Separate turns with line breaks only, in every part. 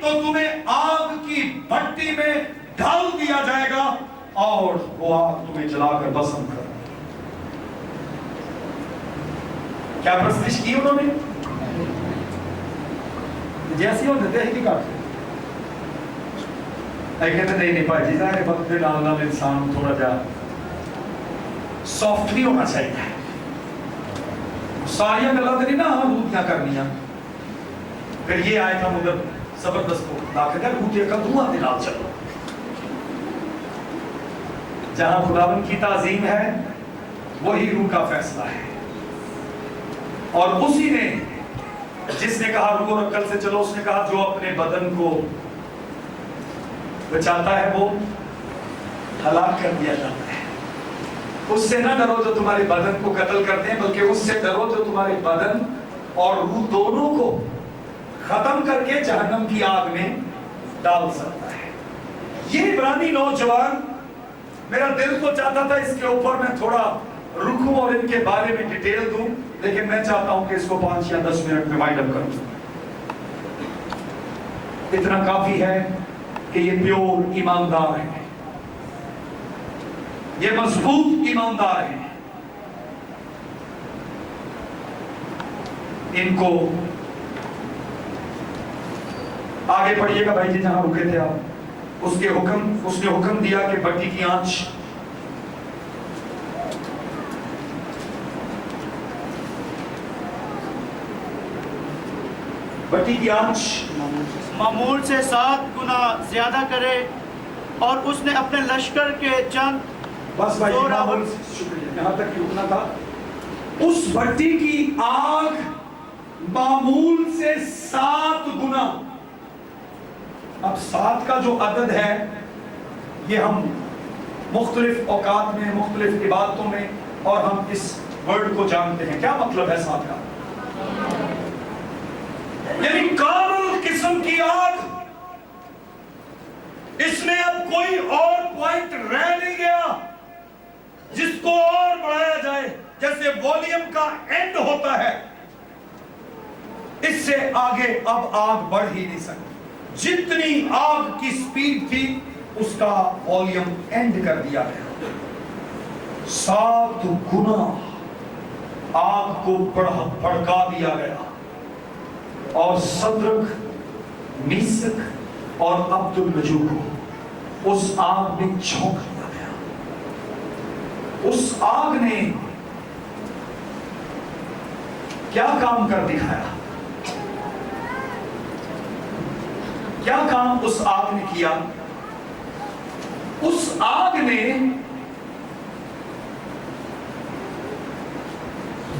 तो तुम्हें आग की भट्टी में डाल दिया जाएगा और वो आग तुम्हें जलाकर भस्म कर। क्या प्रस्तुति की उन्होंने? जैसी हो देते ही काटते कहते नहीं भाई सारे वक्त के नाल नाल इंसान थोड़ा जा सॉफ्ट भी होना चाहिए। सारिया गल्लां ते नहीं ना रूतियां करनियां। फिर ये आए था मुदर जबरदस्त को दाखिल रूतियां का धुआं के नाल चलो। जहां खुदावंद की ताज़ीम है वही रूह का फैसला है। और उसी ने जिसने कहा रूह और अक्ल से चलो, उसने कहा जो अपने बदन को बचाता है वो हलाक कर दिया जाता है। उससे ना डरो जो तुम्हारे बदन को कत्ल करते हैं, बल्कि उससे डरो जो तुम्हारे बदन और रूह दोनों को खत्म करके जहन्नम की आग में डाल सकता है। ये इब्रानी नौजवान, मेरा दिल तो चाहता था इसके ऊपर मैं थोड़ा रुकूं और इनके बारे में डिटेल दूं, लेकिन मैं चाहता हूं कि इसको 5 या 10 मिनट में वाइंड अप करूं। इतना काफी है कि ये प्योर ईमानदार है, ये मजबूत ईमानदार है। इनको आगे पढ़िएगा भाई जी, जहां रुके थे आप। उसने हुक्म दिया कि भट्टी की आंच
मामूल से 7 गुना ज्यादा करे और उसने अपने लश्कर के चंद
बस भाई शुक्रिया, यहां तक रुकना था। उस भट्टी की आग मामूल से 7 गुना। अब 7 का जो अदद है ये हम मुख्तलिफ औकात में, मुख्तलिफ इबादतों में और हम इस वर्ड को जानते हैं। क्या मतलब है 7 का? यानी कामिल किस्म की आग। इसमें अब कोई और पॉइंट रह नहीं गया जिसको और बढ़ाया जाए। जैसे वॉल्यूम का एंड होता है, इससे आगे अब आग बढ़ ही नहीं सकती। जितनी आग की स्पीड थी उसका वॉल्यूम एंड कर दिया गया। 7 गुना आग को भड़का दिया गया और सदरक, मीसक और अब्दुल नजू को उस आग में झोंक दिया गया। उस आग ने क्या काम कर दिखाया? क्या काम उस आग ने किया? उस आग ने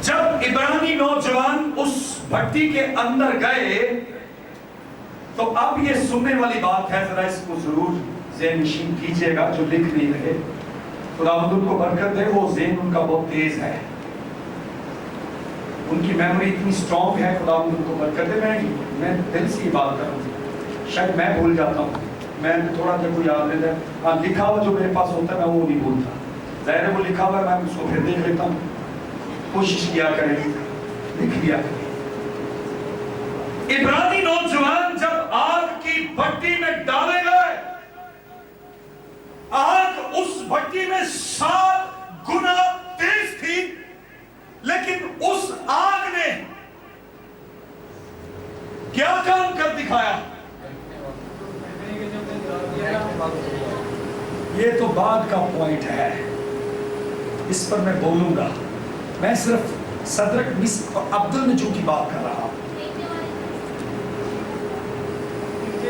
जब इब्रानी नौजवान उस भट्टी के अंदर गए, तो अब ये सुनने वाली बात है, जरा इसको जरूर ज़हन नशीन कीजिएगा जो लिख नहीं रहे। खुदावंद उनको बरकत दे, वो ज़हन उनका बहुत तेज है, उनकी मेमोरी इतनी स्ट्रॉन्ग है। खुदावंद उनको बरकत दे। मैं दिल से ये बात करूँ, शायद मैं भूल जाता हूँ, मैं थोड़ा जब कोई याद रहता है। हाँ, लिखा हुआ जो मेरे पास होता है मैं वो नहीं भूलता। ज़ाहिर है वो लिखा हुआ मैं उसको फिर देख लेता हूँ। कोशिश किया करें, लिख लिया करें। इब्रानी नौजवान जब आग की भट्टी में डाले गए, आग उस भट्टी में 7 गुना तेज थी, लेकिन उस आग ने क्या काम कर दिखाया? ये तो बाद का पॉइंट है, इस पर मैं बोलूंगा। मैं सिर्फ सदरक, मिस्क और अब्दुल नजू की बात कर रहा हूं।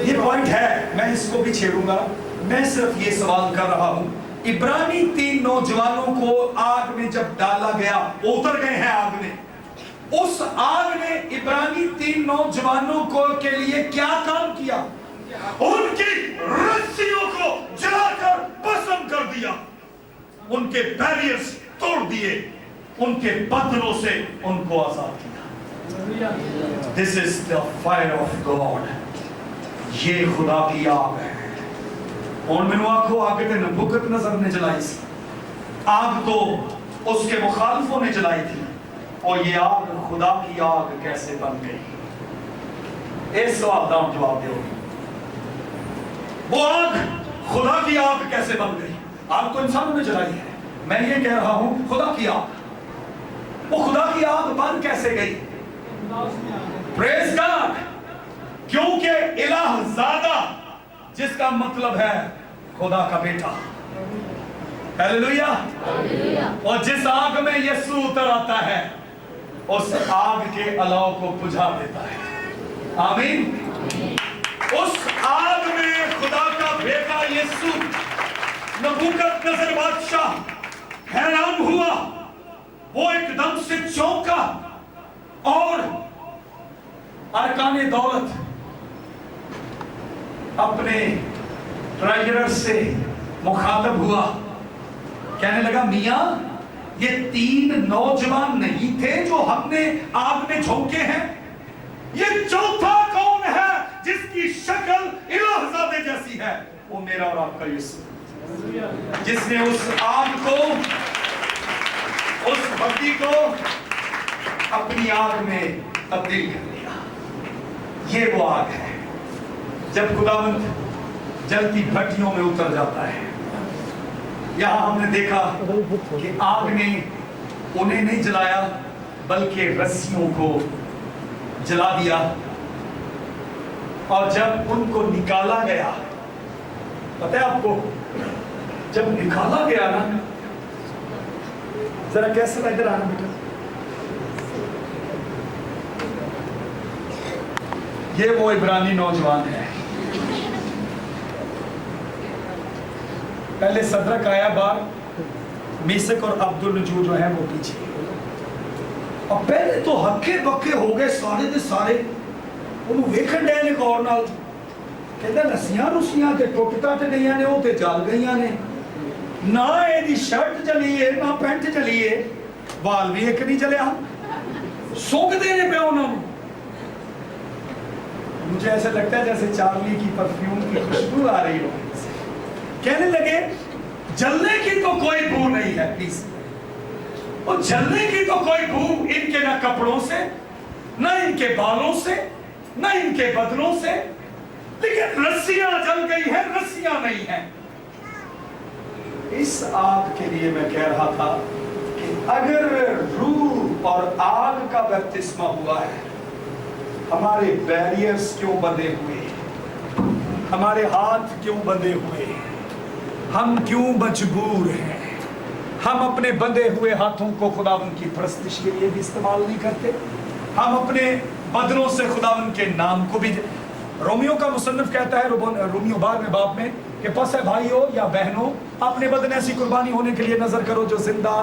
ये पॉइंट है, मैं इसको भी छेड़ूंगा। मैं सिर्फ ये सवाल कर रहा हूं, इब्रानी 3 नौजवानों को आग में जब डाला गया, उतर गए हैं आग में। उस आग ने इब्रानी 3 नौजवानों को के लिए क्या काम किया? उनकी रस्सियों को जलाकर भस्म कर दिया, उनके बैरियर्स तोड़ दिए, उनके बंधनों से उनको आजाद किया। This is the fire of God. ये खुदा की आग है। और मैंने आंखों आगे ते नबुकत नजर ने जलाई सी आग, तो उसके मुखालफों ने जलाई थी, और ये आग खुदा की आग कैसे बन गई? इस सवाल का जवाब दो। वो आग खुदा की आग कैसे बन गई? आग तो इंसानों ने जलाई है, मैं ये कह रहा हूं खुदा की आग, वो खुदा की आग बन कैसे गई? प्रेज गॉड, क्योंकि इलाह ज़ादा, जिसका मतलब है खुदा का बेटा, हालेलुया। और जिस आग में यीशु उतर आता है, उस आग के अलाव को बुझा देता है। आमीन। उस आग में खुदा का बेटा यीशु, नबूकदनेस्सर बादशाह हैरान हुआ, वो एकदम से चौंका और अरकाने दौलत अपने ट्रेजरर से मुखातब हुआ, कहने लगा मियां, ये 3 नौजवान नहीं थे जो हमने आग में झोंके हैं? ये चौथा कौन है जिसकी शक्ल इलाहज़ादे जैसी है? वो मेरा और आपका यीशु, जिसने उस आग को, उस भक्ति को अपनी आग में तब्दील कर दिया। ये वो आग है जब खुदावंद जलती भट्टियों में उतर जाता है। यहां हमने देखा कि आग ने उन्हें नहीं जलाया, बल्कि रस्सियों को जला दिया। और जब उनको निकाला गया, पता है आपको, जब निकाला गया ना, जरा कैसे इधर आना बेटा, ये वो इब्रानी नौजवान है। पहले सदरक आया बाहर, मेसक और अब्दुल नजूर जो है वो पीछे। और पहले तो हक्के बक्के हो गए सारे दे सारे, ਉਹਨੂੰ ਵੇਖਣ ਡਏ ਨੇ ਗੌਰ ਨਾਲ, ਕਹਿੰਦਾ ਰੱਸੀਆਂ ਰੁੱਸੀਆਂ ਤੇ ਟੁੱਟ ਟੱਟ ਗਈਆਂ ਨੇ, ਉਹ ਤੇ ਜਲ ਗਈਆਂ ਨੇ, ਨਾ ਇਹਦੀ ਸ਼ਰਟ ਜਲੀ ਏ ਨਾ ਪੈਂਟ ਜਲੀ ਏ, ਵਾਲ ਵੀ ਇੱਕ ਨਹੀਂ ਜਲਿਆ, ਸੁੱਕਦੇ ਨੇ ਪਿਆ ਉਹਨਾਂ ਨੂੰ। मुझे ऐसा लगता है जैसे चार्ली की परफ्यूम की खुशबू आ रही हो। कहने लगे जलने की तो कोई बू नहीं है, प्लीज, और जलने की तो कोई बू इनके ना कपड़ों से, ना इनके बालों से, ना इनके बदनों से, लेकिन रस्सियां जल गई है, रस्सियां नहीं है। इस आग के लिए मैं कह रहा था कि अगर रूह और आग का बपतिस्मा हुआ है, हमारे बैरियर्स क्यों बंधे हुए, हमारे हाथ क्यों बंधे हुए, हम क्यों मजबूर हैं? हम अपने बंधे हुए हाथों को खुदावंद की परस्तिश के लिए भी इस्तेमाल नहीं करते, हम अपने बदनों से खुदावंद के नाम को भी। रोमियो का मुसन्निफ कहता है, रोमियो 12वें बाब में, कि बस है भाइयों या बहनों, अपने बदन ऐसी कुर्बानी होने के लिए नजर करो जो जिंदा,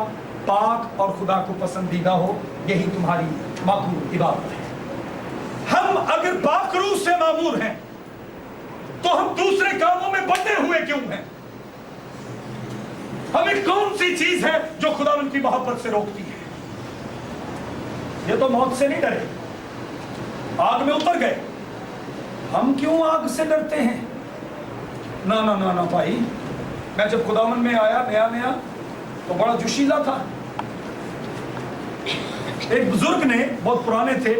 पाक और खुदा को पसंदीदा हो, यही तुम्हारी मकबूल इबादत है। हम अगर पाकरूह से मामूर हैं तो हम दूसरे कामों में बंधे हुए क्यों हैं? हमें कौन सी चीज है जो खुदावंद की मोहब्बत से रोकती है? ये तो मौत से नहीं डरे, आग में उतर गए, हम क्यों आग से डरते हैं? ना ना ना ना भाई, मैं जब खुदावंद में आया नया नया तो बड़ा जोशीला था। एक बुजुर्ग ने, बहुत पुराने थे,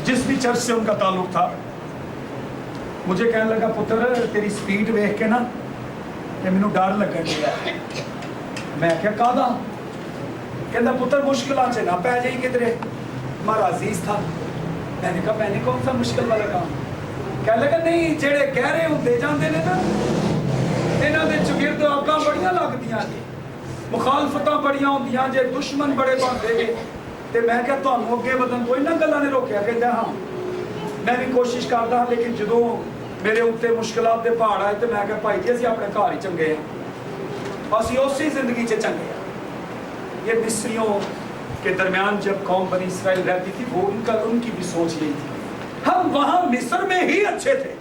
जिस भी चर्च से उनका ताल्लुक था, मुझे कहने लगा पुत्र तेरी स्पीड देख के ना ते मैनू डर लगन लगा। मैं क्या कादा? कहता पुत्र मुश्किल च ना पै जाई किधरे, हमारा अजीज था। मैंने कहा मैंने कौन सा मुश्किल वाला काम? कह लगा नहीं, जेड़े गहरे होंदे जांदे ने ना, इन्हां दे चगिर्द आगां बड़ियां लगदियां ने, मुखालफतां बड़ियां होंदियां जे, दुश्मन बड़े बनदे ने। ते मैं क्या तुहानू अगे वधन कोई ना गल्लां ने रोकिया? कहता हाँ मैं भी कोशिश करदा, लेकिन जदों मेरे उत्ते मुश्किलात दे पहाड़ आए तो मैं क्या भाई जी असीं अपने घर ही चंगे हैं, असीं उसी जिंदगी च चंगे हैं। ये मिस्रियों के दरमियान जब कौम बनी इसराइल रहती थी, वो उनकी भी सोच यही थी। हम वहां मिस्र में ही अच्छे थे,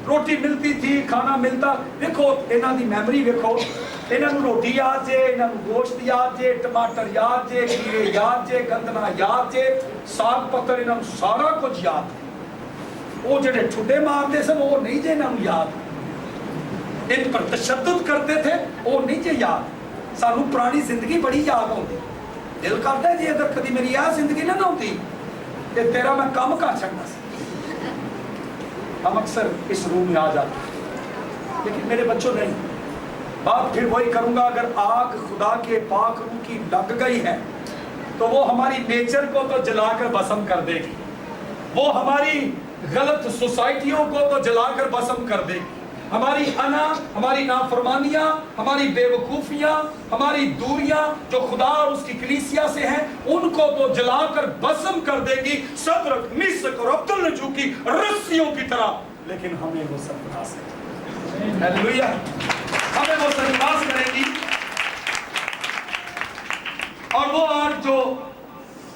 रोटी मिलती थी, खाना मिलता। देखो इन्हां दी मेमोरी देखो, इन्हां नूं रोटी याद जे, इन्हां नूं गोश्त याद जे, टमाटर याद जे, खीरे याद जे, गंदना याद जे, साग पत्तर इन्हां नूं सारा कुछ याद है। वो जेड़े ठुड्डे मारते सन वो नहीं जे इन्हां नूं याद, इन पर तशद्दुद करते थे वो नहीं जे याद। सानू पुरानी जिंदगी बड़ी याद होती, दिल करता है जी अगर कभी मेरी यह जिंदगी ना होती तो तेरा मैं काम कर सकता सी। हम अक्सर इस रूम में आ जाते हैं, लेकिन मेरे बच्चों नहीं, बात फिर वही करूंगा, अगर आग खुदा के पाक रूह की लग गई है तो वो हमारी नेचर को तो जलाकर भस्म कर देगी, वो हमारी गलत सोसाइटियों को तो जलाकर भस्म कर देगी, हमारी अना, हमारी नाफरमानियां, हमारी बेवकूफियां, हमारी दूरियां जो खुदा और उसकी कलीसिया से हैं, उनको तो जलाकर भस्म कर देगी, सदरक, मिसक और अब्दुल नजू की रस्सियों की तरह। लेकिन हमें वो सरफराज करेगी, हालेलुया, हमें वो सरफराज करेगी। और वो आग जो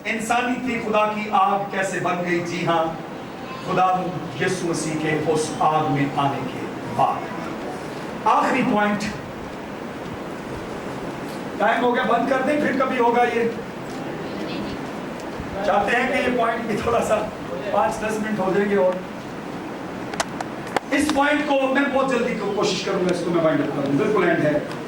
इंसानी थी, खुदा की आग कैसे बन गई? जी हाँ, खुदा यीशु मसीह के उस आग में आने के बाद। आखिरी पॉइंट, टाइम हो गया, बंद कर दें, फिर कभी होगा ये? चाहते हैं कि ये पॉइंट भी थोड़ा सा 5-10 मिनट हो जाएंगे और इस पॉइंट को मैं बहुत जल्दी कोशिश करूंगा, इसको मैं वाइंड अप करूं, बिल्कुल एंड है।